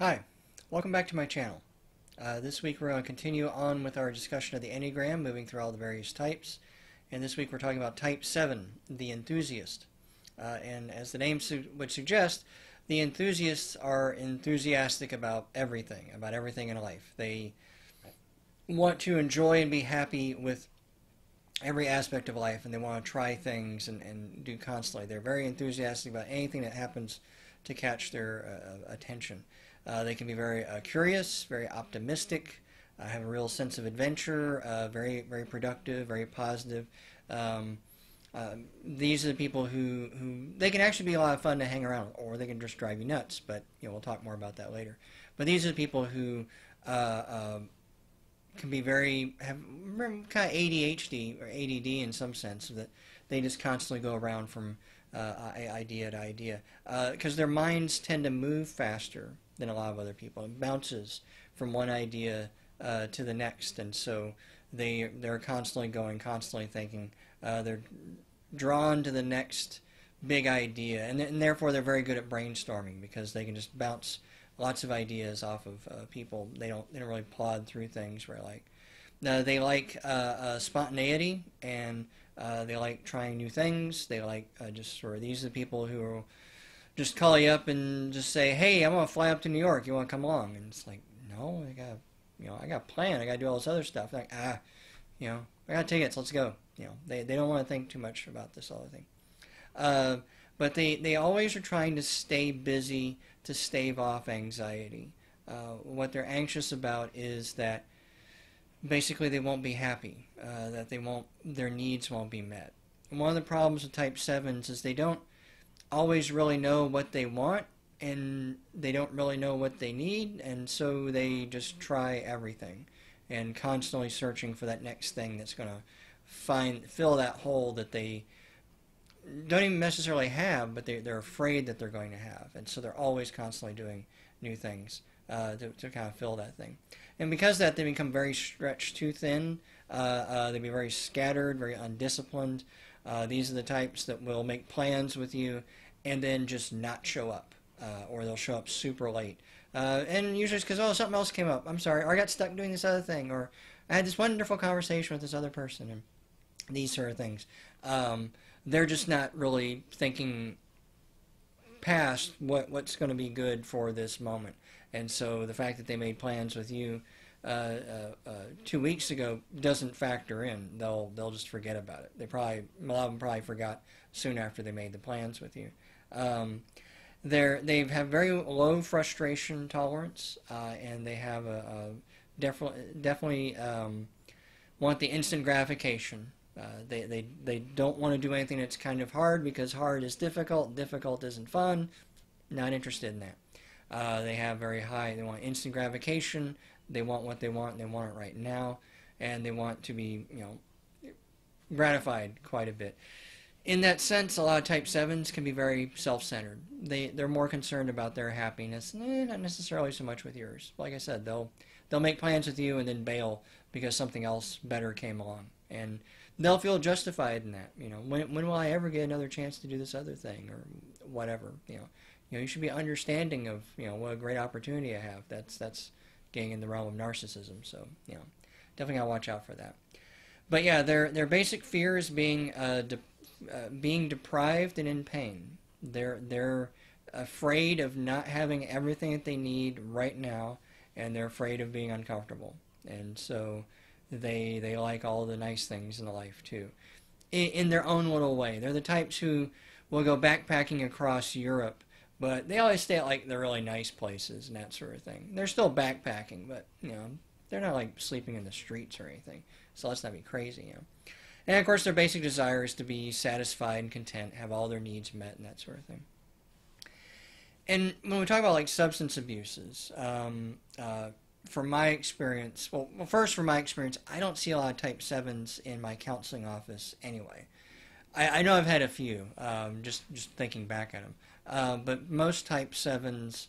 Hi, welcome back to my channel. This week we're going to continue on with our discussion of the Enneagram, moving through all the various types. And this week we're talking about Type 7, the enthusiast. And as the name would suggest, the enthusiasts are enthusiastic about everything in life. They want to enjoy and be happy with every aspect of life, and they want to try things and do constantly. They're very enthusiastic about anything that happens to catch their attention. They can be very curious, very optimistic, have a real sense of adventure, very productive, very positive. These are the people who they can actually be a lot of fun to hang around with, or they can just drive you nuts. But we'll talk more about that later. But these are the people who can be have kind of ADHD or ADD in some sense, that they just constantly go around from idea to idea, because their minds tend to move faster than a lot of other people. It bounces from one idea to the next, and so they're constantly going, constantly thinking. They're drawn to the next big idea, and therefore they're very good at brainstorming, because they can just bounce lots of ideas off of people. They don't really plod through things where they like spontaneity, and they like trying new things. They like just sort of, these are the people who will just call you up and just say, "Hey, I'm gonna fly up to New York. You want to come along?" And it's like, "No, I got a plan. I got to do all this other stuff." Like, I got tickets. Let's go. They don't want to think too much about this other thing. But they always are trying to stay busy to stave off anxiety. What they're anxious about is that basically they won't be happy, that their needs won't be met. And one of the problems with Type 7s is they don't always really know what they want, and they don't really know what they need, and so they just try everything and constantly searching for that next thing that's going to fill that hole that they don't even necessarily have, but they're afraid that they're going to have. And so they're always constantly doing new things to kind of fill that thing. And because of that, they become very stretched too thin. They be very scattered, very undisciplined. These are the types that will make plans with you and then just not show up, or they'll show up super late. And usually it's because, something else came up. I'm sorry, or I got stuck doing this other thing, or I had this wonderful conversation with this other person, and these sort of things. They're just not really thinking past what's going to be good for this moment. And so the fact that they made plans with you 2 weeks ago doesn't factor in. They'll just forget about it. A lot of them probably forgot soon after they made the plans with you. They have very low frustration tolerance, and they have definitely want the instant gratification. They don't want to do anything that's kind of hard, because hard is difficult, difficult isn't fun. Not interested in that. They want instant gratification. They want what they want, and they want it right now, and they want to be gratified quite a bit. In that sense, a lot of Type 7s can be very self-centered. They're more concerned about their happiness, not necessarily so much with yours. Like I said, they'll make plans with you and then bail because something else better came along, and they'll feel justified in that. When will I ever get another chance to do this other thing, or whatever? You should be understanding of what a great opportunity I have. That's getting in the realm of narcissism. So definitely gotta watch out for that. But yeah, their basic fear is being deprived and in pain. They're afraid of not having everything that they need right now, and they're afraid of being uncomfortable. And so they like all the nice things in the life too, in their own little way. They're the types who will go backpacking across Europe, but they always stay at the really nice places and that sort of thing. They're still backpacking, but they're not sleeping in the streets or anything. So let's not be crazy. And of course, their basic desire is to be satisfied and content, have all their needs met, and that sort of thing. And when we talk about substance abuses, from my experience, first from my experience, I don't see a lot of Type 7s in my counseling office anyway. I know I've had a few, just thinking back at them. But most Type 7s,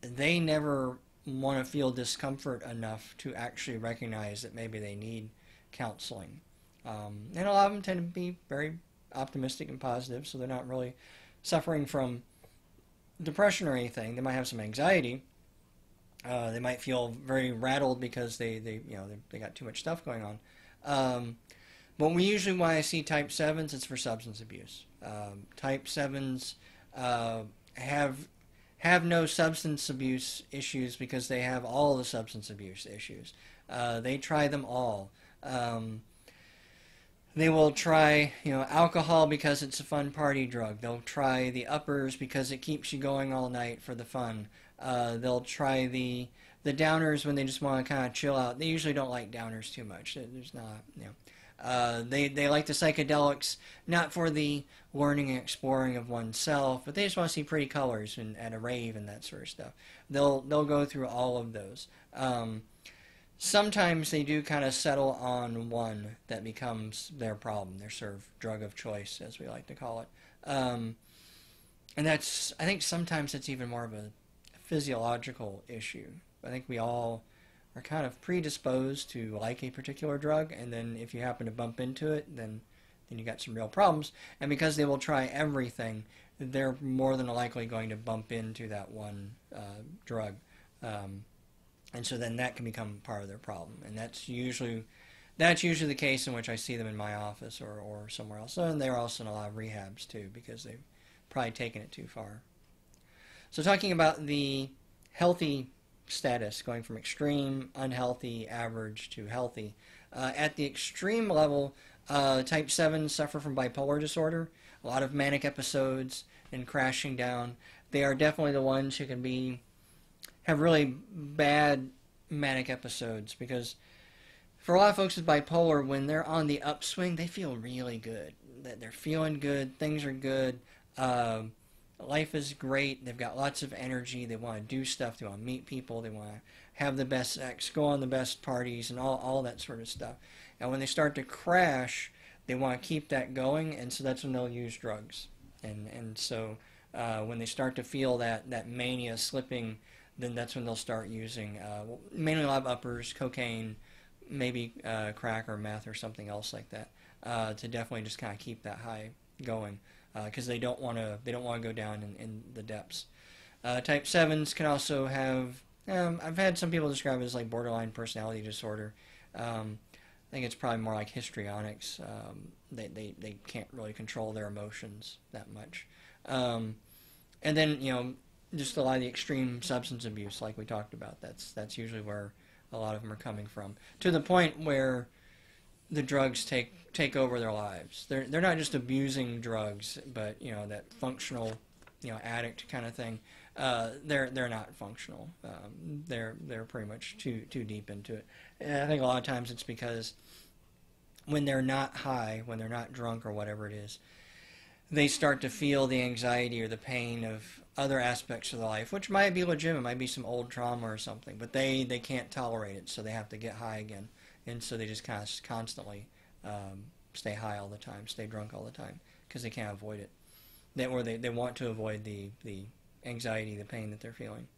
they never want to feel discomfort enough to actually recognize that maybe they need counseling. And a lot of them tend to be very optimistic and positive, so they're not really suffering from depression or anything. They might have some anxiety. They might feel very rattled because they got too much stuff going on. But we usually, when I see type 7s, it's for substance abuse. Type 7s have no substance abuse issues because they have all the substance abuse issues. They try them all. They will try, alcohol because it's a fun party drug. They'll try the uppers because it keeps you going all night for the fun. They'll try the downers when they just want to kind of chill out. They usually don't like downers too much. There's not, they like the psychedelics not for the learning and exploring of oneself, but they just want to see pretty colors at a rave and that sort of stuff. They'll go through all of those. Sometimes they do kind of settle on one that becomes their problem, their sort of drug of choice, as we like to call it. And I think sometimes it's even more of a physiological issue. I think we all are kind of predisposed to like a particular drug, and then if you happen to bump into it, then you got some real problems. And because they will try everything, they're more than likely going to bump into that one drug. And so then that can become part of their problem. And that's usually the case in which I see them in my office or somewhere else. And they're also in a lot of rehabs too, because they've probably taken it too far. So talking about the healthy status, going from extreme, unhealthy, average to healthy. At the extreme level, type 7s suffer from bipolar disorder, a lot of manic episodes and crashing down. They are definitely the ones who can have really bad manic episodes, because for a lot of folks with bipolar, when they're on the upswing, they feel really good. They're feeling good, things are good, life is great, they've got lots of energy, they want to do stuff, they want to meet people, they want to have the best sex, go on the best parties, and all that sort of stuff. And when they start to crash, they want to keep that going, and so that's when they'll use drugs. And so when they start to feel that mania slipping, then that's when they'll start using mainly a lot of uppers, cocaine, maybe crack or meth or something else like that, to definitely just kind of keep that high going, because they don't want to go down in the depths. Type 7s can also have, I've had some people describe it as like borderline personality disorder. I think it's probably more like histrionics. They can't really control their emotions that much. And then, just a lot of the extreme substance abuse, like we talked about. That's usually where a lot of them are coming from, to the point where the drugs take over their lives. They're not just abusing drugs, but that functional, addict kind of thing. They're not functional. They're pretty much too deep into it. And I think a lot of times it's because when they're not high, when they're not drunk or whatever it is, they start to feel the anxiety or the pain of other aspects of their life, which might be legitimate, might be some old trauma or something, but they can't tolerate it, so they have to get high again. And so they just kind of constantly stay high all the time, stay drunk all the time, because they can't avoid it. They want to avoid the anxiety, the pain that they're feeling.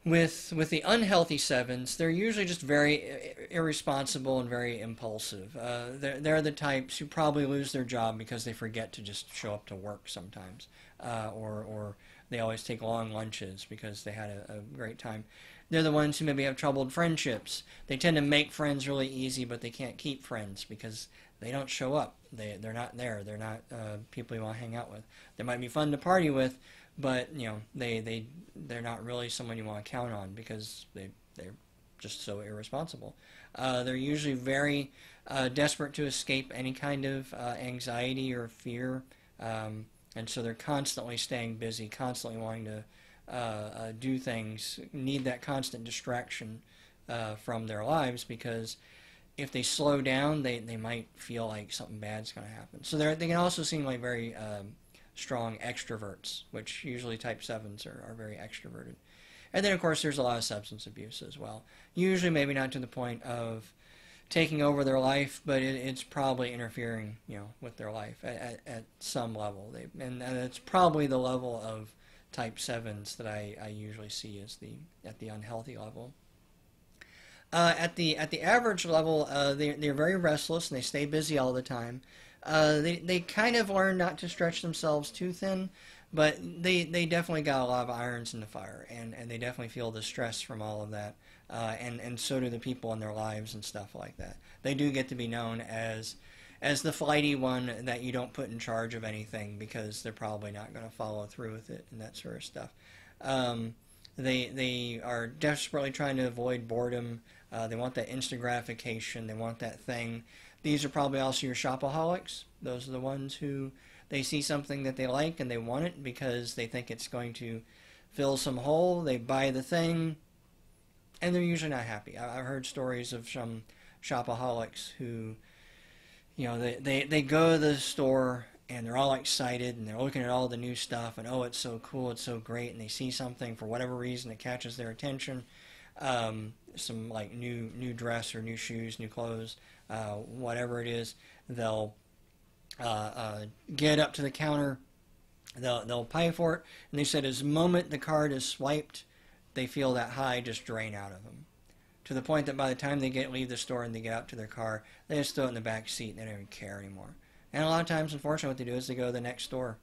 With the unhealthy 7s, they're usually just very irresponsible and very impulsive. They're the types who probably lose their job because they forget to just show up to work sometimes, or they always take long lunches because they had a great time. They're the ones who maybe have troubled friendships. They tend to make friends really easy, but they can't keep friends because they don't show up. They're not there. They're not people you want to hang out with. They might be fun to party with, but they're not really someone you want to count on because they're just so irresponsible. They're usually very desperate to escape any kind of anxiety or fear, and so they're constantly staying busy, constantly wanting to do things, need that constant distraction from their lives, because if they slow down, they might feel like something bad's going to happen. So they can also seem like very strong extroverts, which usually type 7s are very extroverted. And then, of course, there's a lot of substance abuse as well. Usually maybe not to the point of taking over their life, but it's probably interfering, with their life at some level. And it's probably the level of type 7s that I usually see as at the unhealthy level. At the average level, they're very restless and they stay busy all the time. They kind of learn not to stretch themselves too thin, But they definitely got a lot of irons in the fire, and they definitely feel the stress from all of that, and so do the people in their lives and stuff like that. They do get to be known as the flighty one that you don't put in charge of anything because they're probably not going to follow through with it and that sort of stuff. They are desperately trying to avoid boredom. They want that instant gratification. They want that thing. These are probably also your shopaholics. Those are the ones who they see something that they like and they want it because they think it's going to fill some hole. They buy the thing, and they're usually not happy. I've heard stories of some shopaholics who, they go to the store and they're all excited and they're looking at all the new stuff and, oh, it's so cool, it's so great, and they see something for whatever reason that catches their attention, some like new dress or new shoes, new clothes, whatever it is. They'll get up to the counter, they'll pay for it, and they said as the moment the card is swiped, they feel that high just drain out of them, to the point that by the time they leave the store and they get out to their car, they just throw it in the back seat and they don't even care anymore. And a lot of times, unfortunately, what they do is they go to the next store.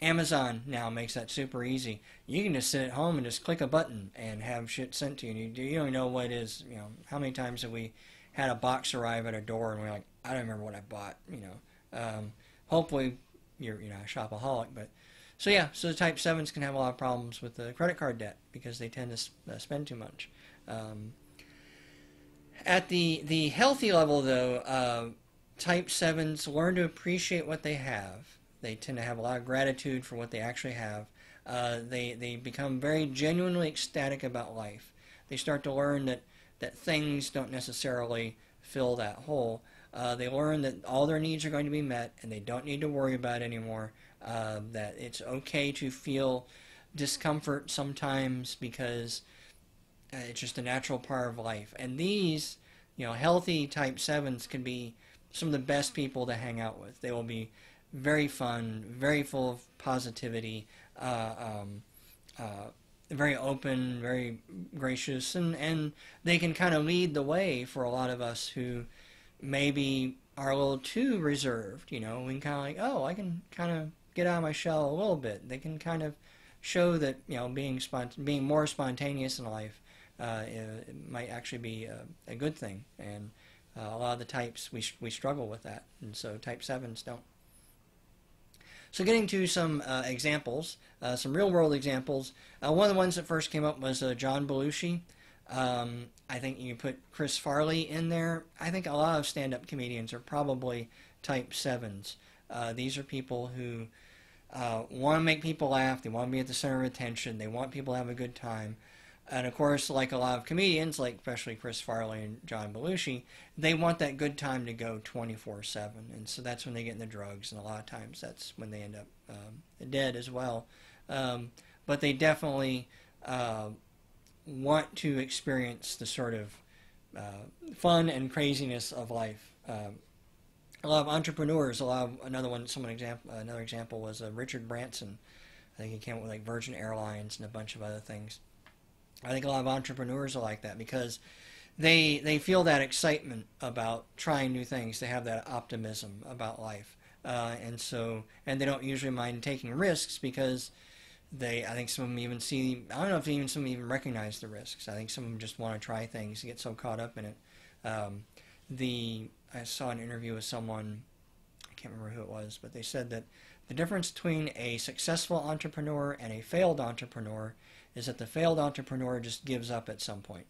Amazon now makes that super easy. You can just sit at home and just click a button and have shit sent to you. And you don't even know what it is. How many times have we had a box arrive at a door and we're like, I don't remember what I bought. Hopefully you're not a shopaholic, but so the Type 7s can have a lot of problems with the credit card debt because they tend to spend too much. At the healthy level, though, Type 7s learn to appreciate what they have. They tend to have a lot of gratitude for what they actually have. They become very genuinely ecstatic about life. They start to learn that things don't necessarily fill that hole. They learn that all their needs are going to be met and they don't need to worry about it anymore. That it's okay to feel discomfort sometimes because it's just a natural part of life. And these, healthy Type 7s can be some of the best people to hang out with. They will be very fun, very full of positivity, very open, very gracious, and they can kind of lead the way for a lot of us who maybe are a little too reserved. We can kind of like, oh, I can kind of get out of my shell a little bit. They can kind of show that being more spontaneous in life it might actually be a good thing, and a lot of the types we struggle with that, and so Type 7s don't. So getting to some examples, some real-world examples. One of the ones that first came up was John Belushi. I think you put Chris Farley in there. I think a lot of stand-up comedians are probably Type 7s. These are people who want to make people laugh. They want to be at the center of attention. They want people to have a good time. And of course, like a lot of comedians, like especially Chris Farley and John Belushi, they want that good time to go 24/7. And so that's when they get in the drugs, and a lot of times that's when they end up dead as well. But they definitely want to experience the sort of fun and craziness of life. A lot of entrepreneurs, another example was Richard Branson. I think he came up with like Virgin Airlines and a bunch of other things. I think a lot of entrepreneurs are like that because they feel that excitement about trying new things. They have that optimism about life, and they don't usually mind taking risks because I think some of them even see. I don't know if some of them even recognize the risks. I think some of them just want to try things, get so caught up in it. I saw an interview with someone, I can't remember who it was, but they said that the difference between a successful entrepreneur and a failed entrepreneur is that the failed entrepreneur just gives up at some point.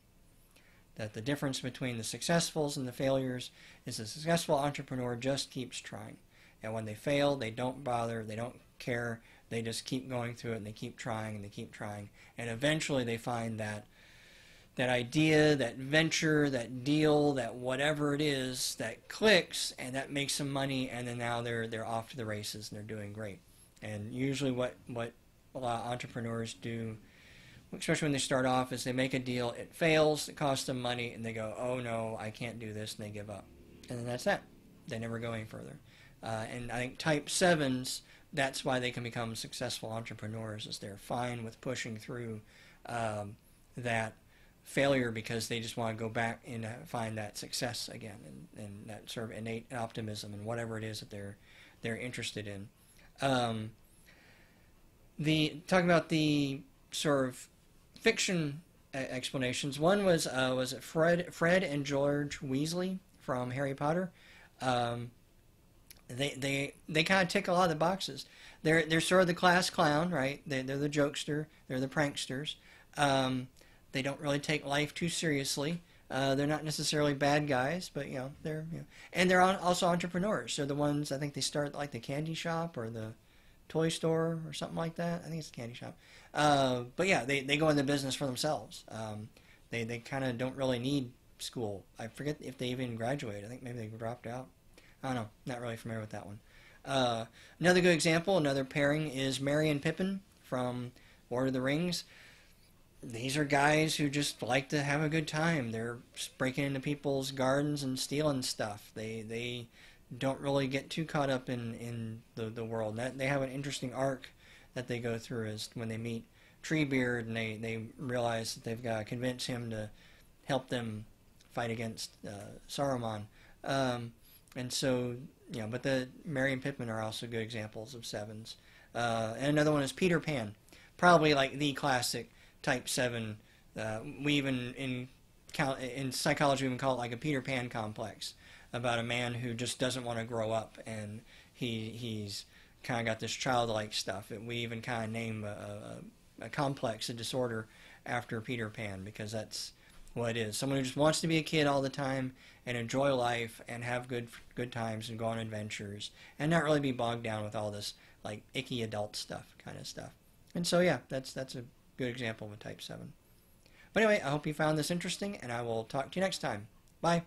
That the difference between the successfuls and the failures is the successful entrepreneur just keeps trying. And when they fail, they don't bother, they don't care, they just keep going through it and they keep trying and they keep trying. And eventually they find that idea, that venture, that deal, that whatever it is that clicks and that makes some money, and then now they're off to the races and they're doing great. And usually what a lot of entrepreneurs do, especially when they start off, is they make a deal, it fails, it costs them money, and they go, oh no, I can't do this, and they give up. And then that's that. They never go any further. And I think Type 7s, that's why they can become successful entrepreneurs, is they're fine with pushing through that failure because they just want to go back and find that success again, and that sort of innate optimism and whatever it is that they're interested in. The talking about the sort of fiction explanations. One was it Fred and George Weasley from Harry Potter. Um, they kind of tick a lot of the boxes. They're sort of the class clown, right? They're the jokester. They're the pranksters. Um, they don't really take life too seriously. They're not necessarily bad guys, but they're and they're also entrepreneurs. So the ones I think they start like the candy shop or the toy store or something like that. I think it's a candy shop. But yeah, they go into business for themselves. They kind of don't really need school. I forget if they even graduated. I think maybe they dropped out. I don't know. Not really familiar with that one. Another good example, another pairing is Merry and Pippin from Lord of the Rings. These are guys who just like to have a good time. They're breaking into people's gardens and stealing stuff. They don't really get too caught up in the world. They have an interesting arc that they go through is when they meet Treebeard and they realize that they've got to convince him to help them fight against Saruman. And so, but the Merry and Pippin are also good examples of sevens. And another one is Peter Pan, probably like the classic type seven. We even in psychology we even call it like a Peter Pan complex about a man who just doesn't want to grow up and he's kind of got this childlike stuff. And we even kind of name a complex, a disorder after Peter Pan because that's what it is. Someone who just wants to be a kid all the time and enjoy life and have good times and go on adventures and not really be bogged down with all this like icky adult stuff kind of stuff. And so yeah, that's a good example of a type 7. But anyway, I hope you found this interesting and I will talk to you next time. Bye.